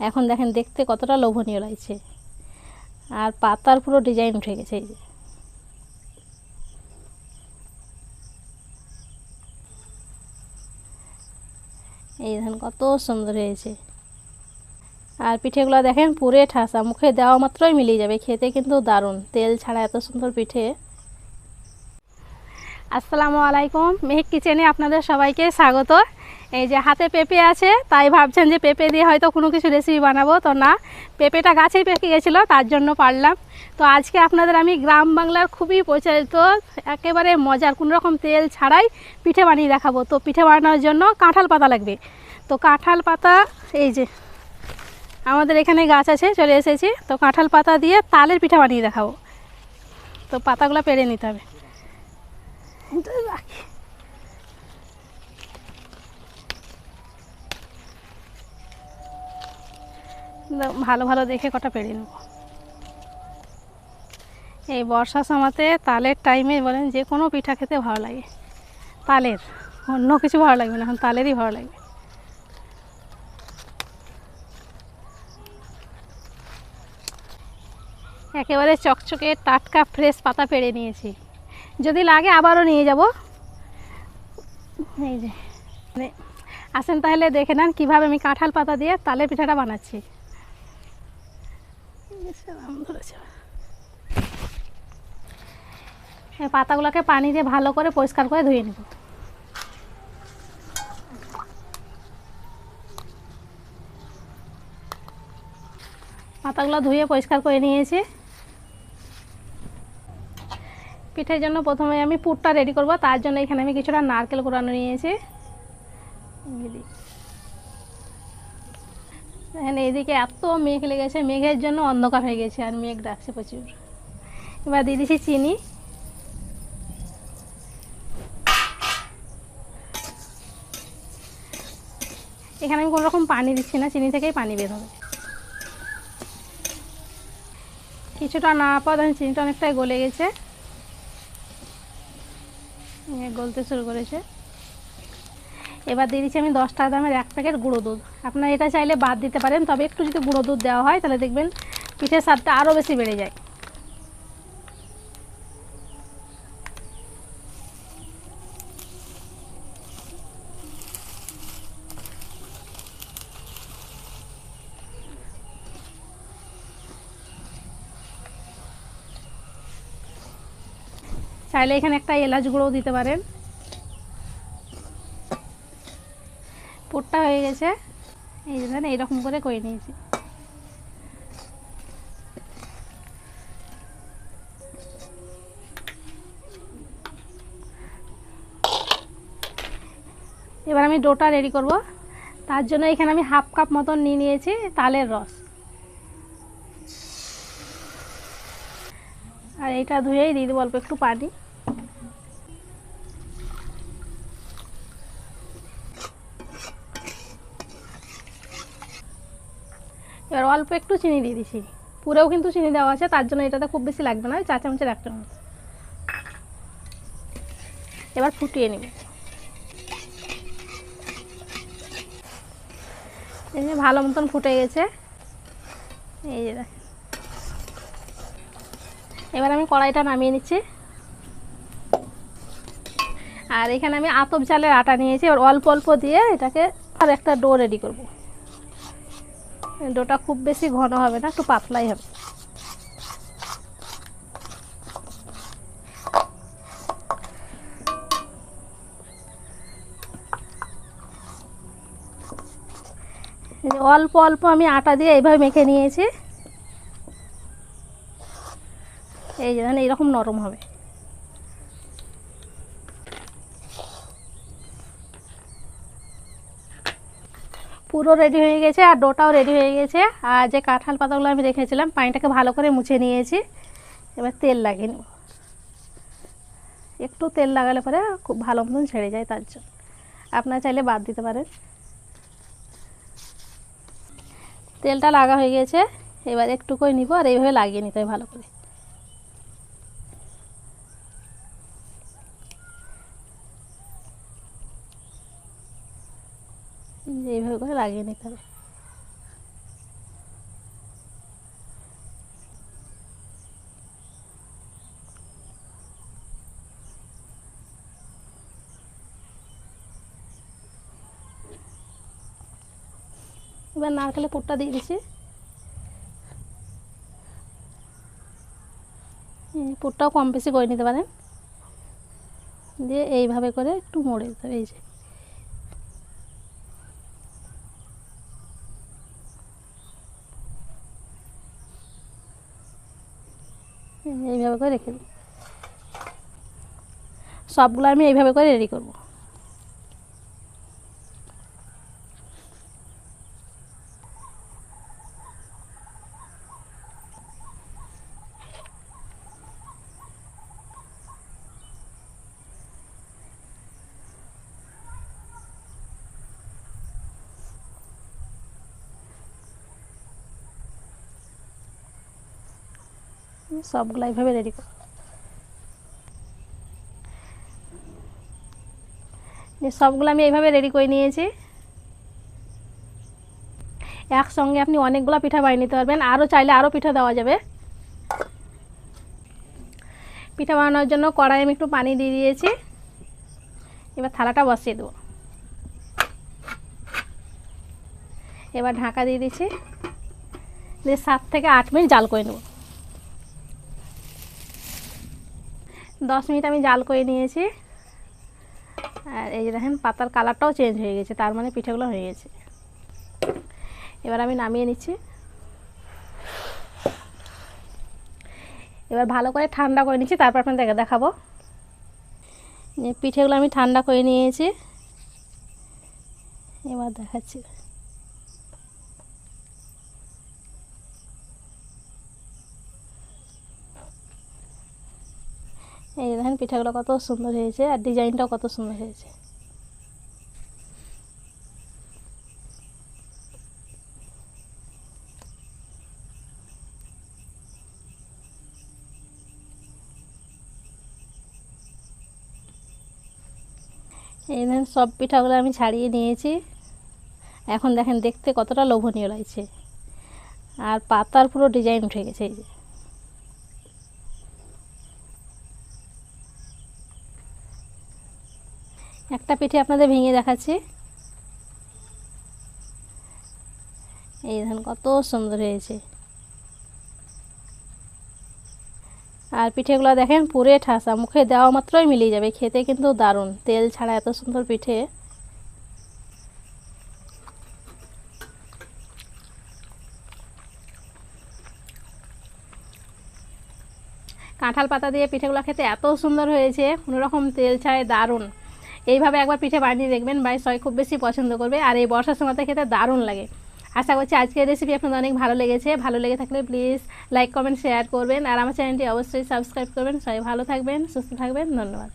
এখন দেখেন দেখতে কতটা লোভনীয় লাগছে, আর পাতার পুরো ডিজাইন উঠে গেছে। এই যে এই দেখেন কত সুন্দর হয়েছে। আর পিঠেগুলো দেখেন পুরে ঠাসা, মুখে দেওয়া মাত্রই মিলিয়ে যাবে, খেতে কিন্তু দারুণ, তেল ছাড়া এত সুন্দর পিঠে। আসসালামু আলাইকুম, মেহেক কিচেনে আপনাদের সবাইকে স্বাগত। এই যে হাতে পেঁপে আছে, তাই ভাবছেন যে পেঁপে দিয়ে হয়তো কোনো কিছু রেসিপি বানাবো, তো না, পেঁপেটা গাছেই পেকে গেছিলো, তার জন্য পারলাম। তো আজকে আপনাদের আমি গ্রাম বাংলার খুবই প্রচলিত একেবারে মজার কোনো রকম তেল ছাড়াই পিঠে বানিয়ে দেখাবো। তো পিঠে বানানোর জন্য কাঁঠাল পাতা লাগবে। তো কাঁঠাল পাতা এই যে আমাদের এখানে গাছ আছে, চলে এসেছি। তো কাঁঠাল পাতা দিয়ে তালের পিঠা বানিয়ে দেখাবো। তো পাতাগুলো পেরে নিতে হবে। ভালো ভালো দেখে কটা পেরে নেব। এই বর্ষার সময়তে তালের টাইমে বলেন যে কোনো পিঠা খেতে ভালো লাগে, তালের, অন্য কিছু ভালো লাগবে না, এখন তালেরই ভালো লাগবে। একেবারে চকচকে টাটকা ফ্রেশ পাতা পেরে নিয়েছি, যদি লাগে আবারও নিয়ে যাব। এই যে আসেন তাহলে দেখে নেন কীভাবে আমি কাঁঠাল পাতা দিয়ে তালের পিঠাটা বানাচ্ছি। পাতাগুলোকে পানি দিয়ে ভালো করে পরিষ্কার করে ধুয়ে নেব। পাতাগুলো ধুয়ে পরিষ্কার করে নিয়েছি। পিঠের জন্য প্রথমে আমি পুরটা রেডি করব, তার জন্য এখানে আমি কিছুটা নারকেল কোরানো নিয়েছি। এখানে এইদিকে এত মেঘ লেগেছে, মেঘের জন্য অন্ধকার হয়ে গেছে আর মেঘ ডাকছে প্রচুর। এবার দিয়ে দিচ্ছি চিনি। এখানে আমি কোনো রকম পানি দিচ্ছি না, চিনি থেকেই পানি বের হবে। কিছুটা না পাওয়া দেখেন চিনিটা অনেকটাই গলে গেছে, গলতে শুরু করেছে। এবার দিয়ে দিচ্ছি আমি 10 টাকা দামের 1 প্যাকেট গুঁড়ো দুধ। আপনারা এটা চাইলে বাদ দিতে পারেন, তবে একটু যদি গুঁড়ো দুধ দেওয়া হয় তাহলে দেখবেন পিঠের স্বাদটা আরও বেশি বেড়ে যায়। চাইলে এখানে একটা এলাচ গুঁড়োও দিতে পারেন। পুরটা হয়ে গেছে, এই যে ধরেন এইরকম করে নিয়েছি। এবার আমি ডোটা রেডি করব, তার জন্য এখানে আমি হাফ কাপ মতন নিয়ে নিয়েছি তালের রস, আর এইটা ধুয়েই দিয়ে দেবো অল্প একটু পানি। এবার অল্প একটু চিনি দিয়ে দিচ্ছি, পুরেও কিন্তু চিনি দেওয়া আছে, তার জন্য এটাতে খুব বেশি লাগবে না, 4 চামচের 1 চামচ। এবার ফুটিয়ে নিব। এই যে ভালো মতন ফুটে গেছে, এই যে দেখেন। এবার আমি কড়াইটা নামিয়ে নিচ্ছি, আর এখানে আমি আতপ চালের আটা নিয়েছি। এবার অল্প অল্প দিয়ে এটাকে আর একটা ডো রেডি করব। ডোটা খুব বেশি ঘন হবে না, একটু পাতলাই হবে। অল্প অল্প আমি আটা দিয়ে এইভাবে মেখে নিয়েছি, এই যে দেখেন এইরকম নরম হবে। পুরো রেডি হয়ে গেছে, আর ডোটাও রেডি হয়ে গেছে। আর যে কাঁঠাল পাতাগুলো আমি রেখেছিলাম, পানিটাকে ভালো করে মুছে নিয়েছি। এবার তেল লাগিয়ে নেব, একটু তেল লাগালে পরে খুব ভালো মতন ছেড়ে যায়, তার জন্য আপনারা চাইলে বাদ দিতে পারেন। তেলটা লাগা হয়ে গেছে, এবার একটু করে নিব আর এইভাবে লাগিয়ে নিতে হবে ভালো করে। এইভাবে করে লাগিয়ে নিতে হবে। এবার নারকেলের পুরটা দিয়ে দিচ্ছি। পুরটাও কম বেশি করে নিতে পারেন। দিয়ে এইভাবে করে একটু মুড়ে দিতে হবে। এই যে এইভাবে করে রেখে দিই। সবগুলো আমি এইভাবে করে রেডি করব। সবগুলো এইভাবে রেডি করব। সবগুলো আমি এইভাবে রেডি করে নিয়েছি। একসঙ্গে আপনি অনেকগুলো পিঠা বানিয়ে নিতে পারবেন, আরও চাইলে আরও পিঠা দেওয়া যাবে। পিঠা বানানোর জন্য কড়াই আমি একটু পানি দিয়ে দিয়েছি। এবার থালাটা বসিয়ে দেবো। এবার ঢাকা দিয়ে দিচ্ছি, দিয়ে 7 থেকে 8 মিনিট জাল করে নেব। 10 মিনিট আমি জাল করে নিয়েছি। আর এই যে দেখেন পাতার কালারটাও চেঞ্জ হয়ে গেছে, তার মানে পিঠাগুলো হয়ে গেছে। এবার আমি নামিয়ে নিচ্ছি। এবার ভালো করে ঠান্ডা করে নিচ্ছি, তারপর আপনাদের দেখাবো। পিঠেগুলো আমি ঠান্ডা করে নিয়েছি, এবার দেখাচ্ছি। এই দেখেন পিঠাগুলো কত সুন্দর হয়েছে, আর ডিজাইনটাও কত সুন্দর হয়েছে। এই দেখেন সব পিঠাগুলো আমি ছাড়িয়ে নিয়েছি। এখন দেখেন দেখতে কতটা লোভনীয় লাগছে, আর পাতার পুরো ডিজাইন উঠে গেছে। এই যে একটা পিঠে আপনাদের ভেঙে দেখাচ্ছি। এই দেখেন কত সুন্দর হয়েছে। আর পিঠেগুলো দেখেন পুরে ঠাসা, মুখে দেওয়া মাত্রই মিলিয়ে যাবে, খেতে কিন্তু দারুণ। তেল ছাড়া এত সুন্দর পিঠে। কাঁঠাল পাতা দিয়ে পিঠেগুলো খেতে এত সুন্দর হয়েছে, কোনো রকম তেল ছাড়াই দারুণ। এইভাবে একবার পিঠে বানিয়ে দেখবেন, বাড়ির সবাই খুব বেশি পছন্দ করবে। আর এই বর্ষার সময়তে খেতে দারুণ লাগে। আশা করছি আজকের রেসিপি আপনাদের অনেক ভালো লেগেছে। ভালো লেগে থাকলে প্লিজ লাইক কমেন্ট শেয়ার করবেন, আর আমার চ্যানেলটি অবশ্যই সাবস্ক্রাইব করবেন। সবাই ভালো থাকবেন, সুস্থ থাকবেন। ধন্যবাদ।